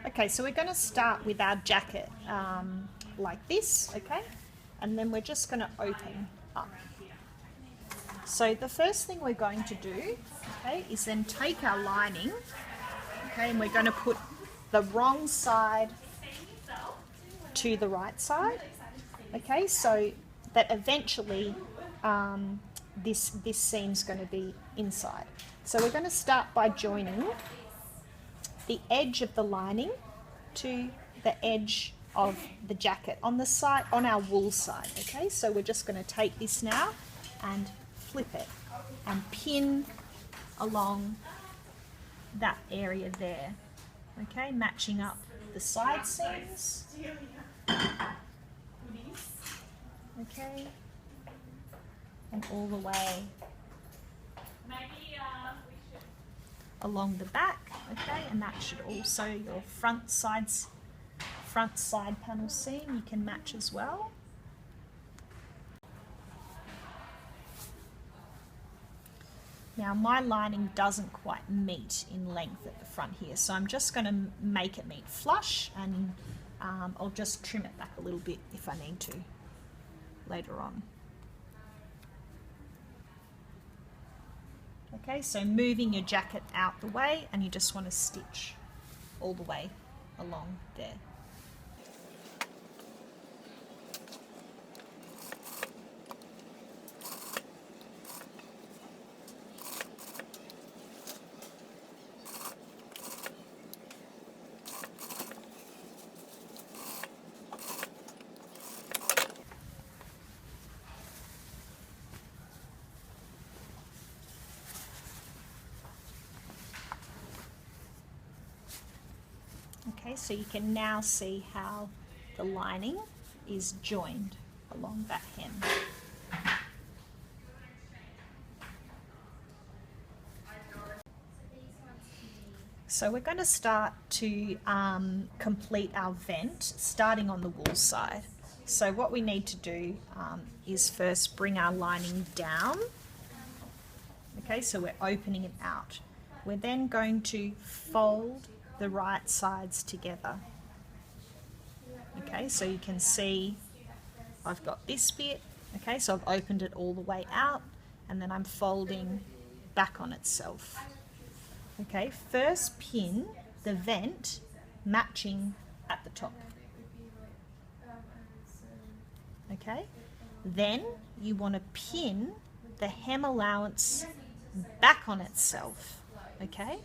Okay, so we're going to start with our jacket like this, okay? And then we're just going to open up. So the first thing we're going to do, okay, is then take our lining, okay, and we're going to put the wrong side to the right side, okay, so that eventually this seam's going to be inside. So we're going to start by joining the edge of the lining to the edge of the jacket on the side, on our wool side, okay? So we're just going to take this now and flip it and pin along that area there, okay? Matching up the side seams, okay? And all the way along the back, okay? And that should also, your front side panel seam you can match as well. Now my lining doesn't quite meet in length at the front here, so I'm just going to make it meet flush, and I'll just trim it back a little bit if I need to later on. Okay, so moving your jacket out the way, and you just want to stitch all the way along there. Okay, so you can now see how the lining is joined along that hem. So we're going to start to complete our vent, starting on the wool side. So what we need to do is first bring our lining down. Okay, so we're opening it out. We're then going to fold the right sides together. Okay, so you can see I've got this bit, okay, so I've opened it all the way out, and then I'm folding back on itself. Okay, first pin the vent matching at the top. Okay, then you want to pin the hem allowance back on itself. Okay,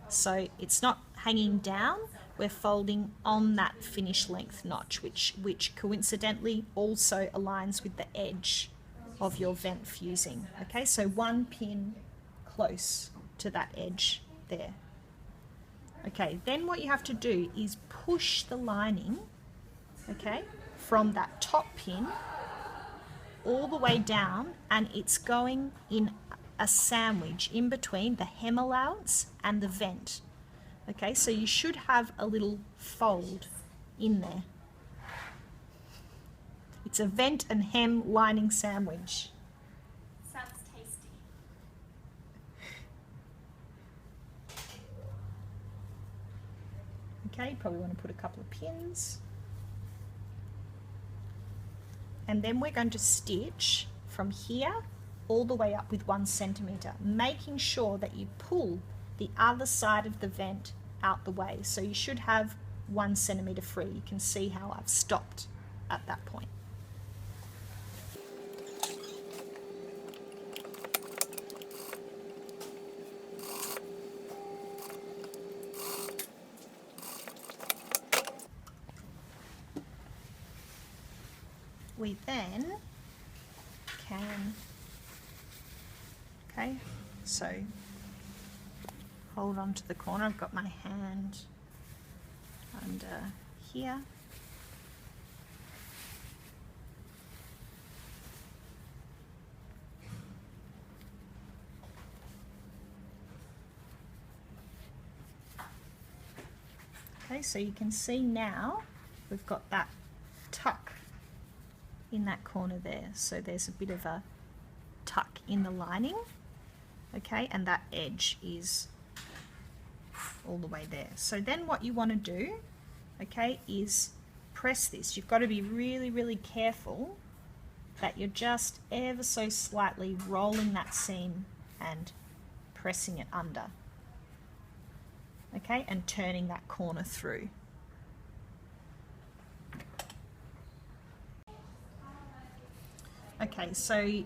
so it's not hanging down, we're folding on that finish length notch, which coincidentally also aligns with the edge of your vent fusing. Okay, so one pin close to that edge there. Okay, then what you have to do is push the lining, okay, from that top pin all the way down, and it's going in a sandwich in between the hem allowance and the vent. Okay, so you should have a little fold in there. It's a vent and hem lining sandwich. Sounds tasty. Okay, you probably want to put a couple of pins. And then we're going to stitch from here all the way up with 1 centimetre, making sure that you pull the other side of the vent out the way. So you should have 1 centimetre free. You can see how I've stopped at that point. We then can, okay, so hold on to the corner. I've got my hand under here. Okay, so you can see now we've got that tuck in that corner there. So there's a bit of a tuck in the lining, okay, and that edge is all the way there. So then what you want to do, okay, is press this. You've got to be really, really careful that you're just ever so slightly rolling that seam and pressing it under, okay, and turning that corner through. Okay, so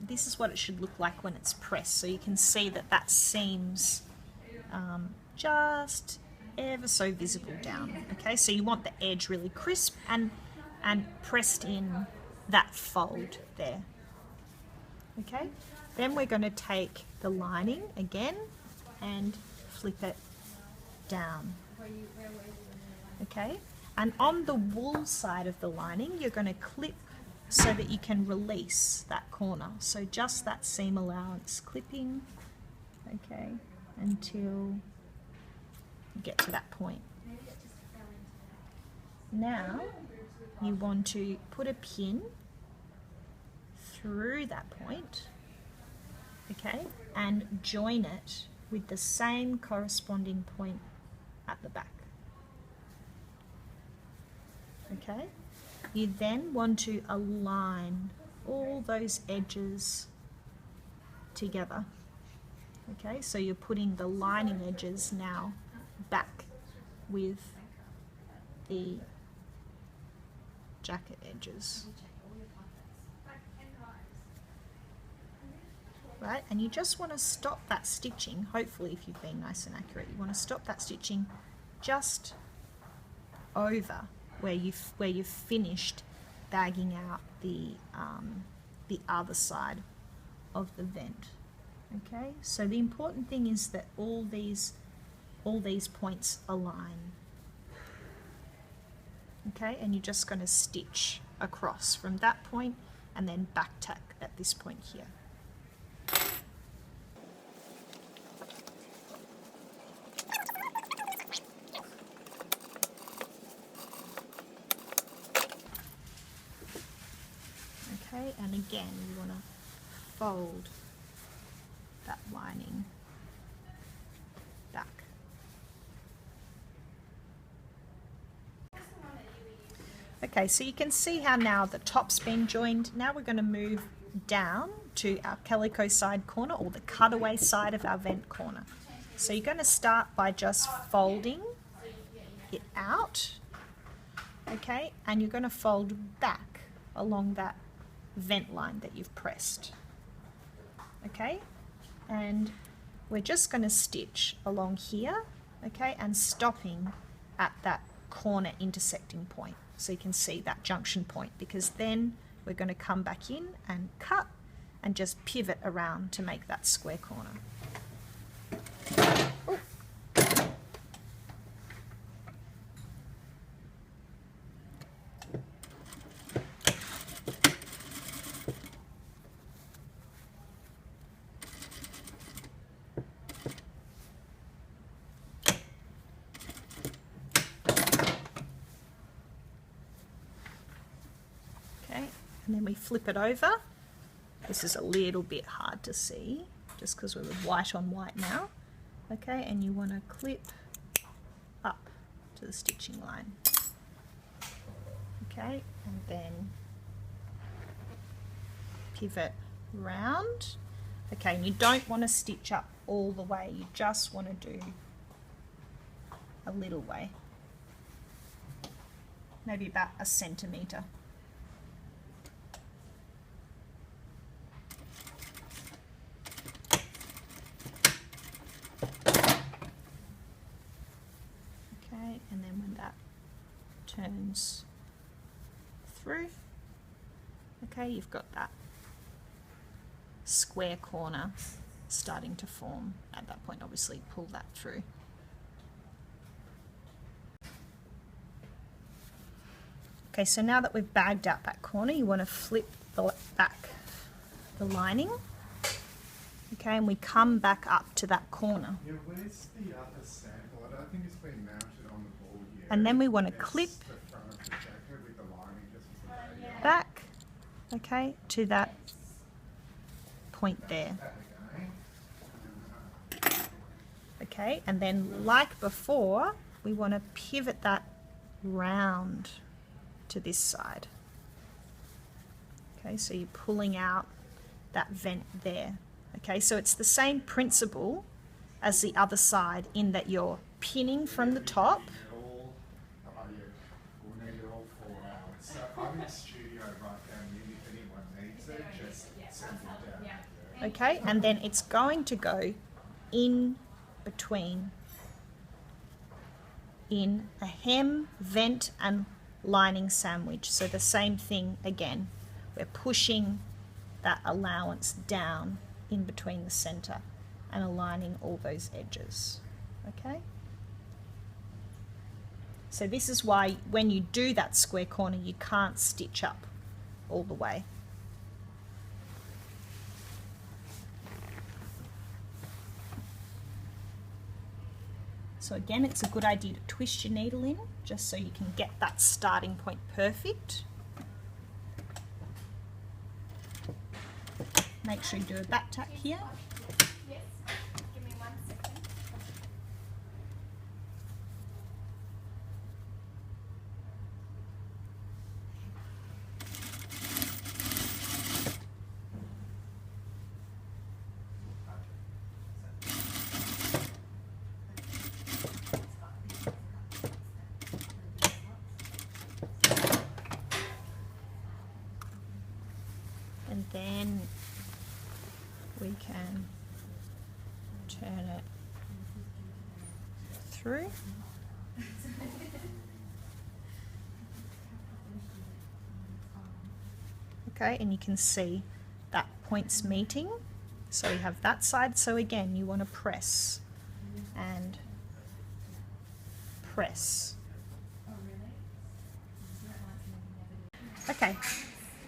this is what it should look like when it's pressed. So you can see that that seam's just ever so visible down. Okay, so you want the edge really crisp and pressed in that fold there. Okay, then we're going to take the lining again and flip it down. Okay, and on the wool side of the lining, you're going to clip so that you can release that corner. So just that seam allowance clipping, okay, until you get to that point. Now you want to put a pin through that point, okay, and join it with the same corresponding point at the back. Okay, you then want to align all those edges together. Okay, so you're putting the lining edges now back with the jacket edges. Right, and you just want to stop that stitching, hopefully if you've been nice and accurate, you want to stop that stitching just over where you've finished bagging out the other side of the vent. Okay, so the important thing is that all these points align. Okay, and you're just going to stitch across from that point and then back tack at this point here. Okay, and again you want to fold that lining back. Okay, so you can see how now the top's been joined. Now we're going to move down to our calico side corner, or the cutaway side of our vent corner. So you're going to start by just folding it out, okay, and you're going to fold back along that vent line that you've pressed. Okay, and we're just going to stitch along here, okay, and stopping at that corner intersecting point, so you can see that junction point, because then we're going to come back in and cut and just pivot around to make that square corner. Ooh. And then we flip it over. This is a little bit hard to see just because we're with white on white now. Okay, and you want to clip up to the stitching line. Okay, and then pivot round. Okay, and you don't want to stitch up all the way, you just want to do a little way, maybe about 1 centimetre. And then when that turns through, okay, you've got that square corner starting to form. At that point, obviously pull that through. Okay, so now that we've bagged out that corner, you want to flip back the lining. Okay, and we come back up to that corner. Yeah, where's the other sample? I don't think it's been mounted on the board yet. And then we want to clip the front of the jacket with the lining just as the back, okay, to that point there. Okay, and then like before, we want to pivot that round to this side. Okay, so you're pulling out that vent there. Okay, so it's the same principle as the other side in that you're pinning from the top. We'll need it all 4 hours. So I'm in studio right now, and if anyone needs it, just send it down. Okay, and then it's going to go in between, in a hem, vent and lining sandwich. So the same thing again, we're pushing that allowance down in between the center and aligning all those edges. Okay, so this is why when you do that square corner you can't stitch up all the way. So again, it's a good idea to twist your needle in just so you can get that starting point perfect. Make sure you do a back tack here. Yes. Give me 1 second. And then we can turn it through. Okay, and you can see that points meeting. So we have that side. So again, you want to press and press. Okay,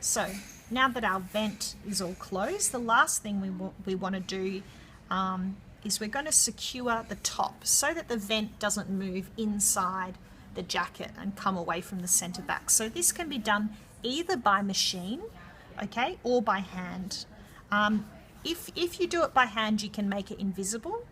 so now that our vent is all closed, the last thing we want to do is we're going to secure the top so that the vent doesn't move inside the jacket and come away from the center back. So this can be done either by machine, okay, or by hand. If you do it by hand, you can make it invisible.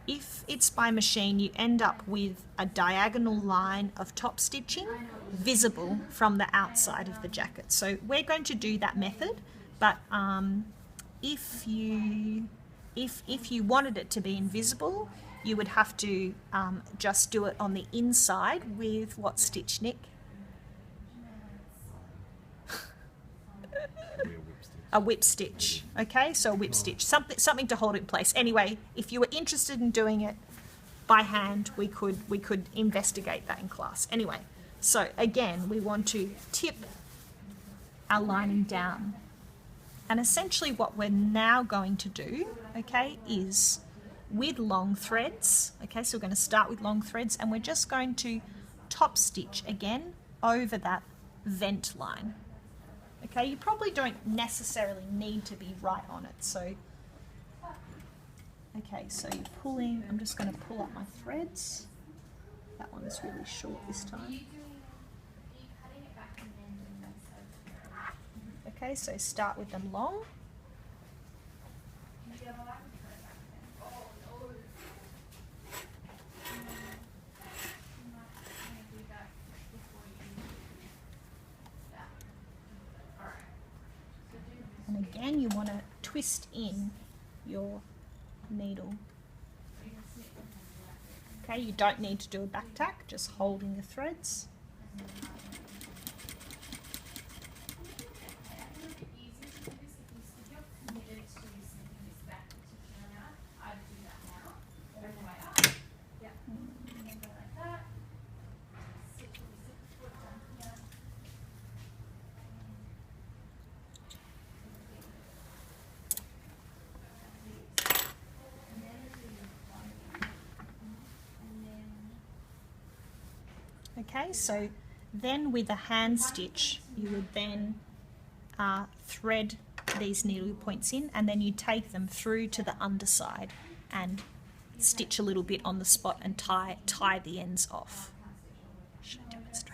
If it's by machine, you end up with a diagonal line of top stitching visible from the outside of the jacket. So we're going to do that method, but if you wanted it to be invisible, you would have to just do it on the inside with what stitch, Nick? A whip stitch. Okay, so a whip stitch, something to hold it in place. Anyway, if you were interested in doing it by hand, we could investigate that in class. Anyway, so again, we want to tip our lining down, and essentially what we're now going to do, okay, is with long threads. Okay, so we're going to start with long threads, and we're just going to top stitch again over that vent line. Okay, you probably don't necessarily need to be right on it. So, okay, so you're pulling, I'm just going to pull up my threads. That one's really short this time. Are you cutting it back and then doing that? Okay, so start with them long. Yeah, well, I would cut it back then. Oh, no. You might want to do that before you do that. Alright. So do this. And again, you want to twist in your needle. Okay, you don't need to do a back tack, just holding the threads. Okay, so then with a hand stitch, you would then thread these needle points in, and then you take them through to the underside and stitch a little bit on the spot and tie the ends off. Should I demonstrate?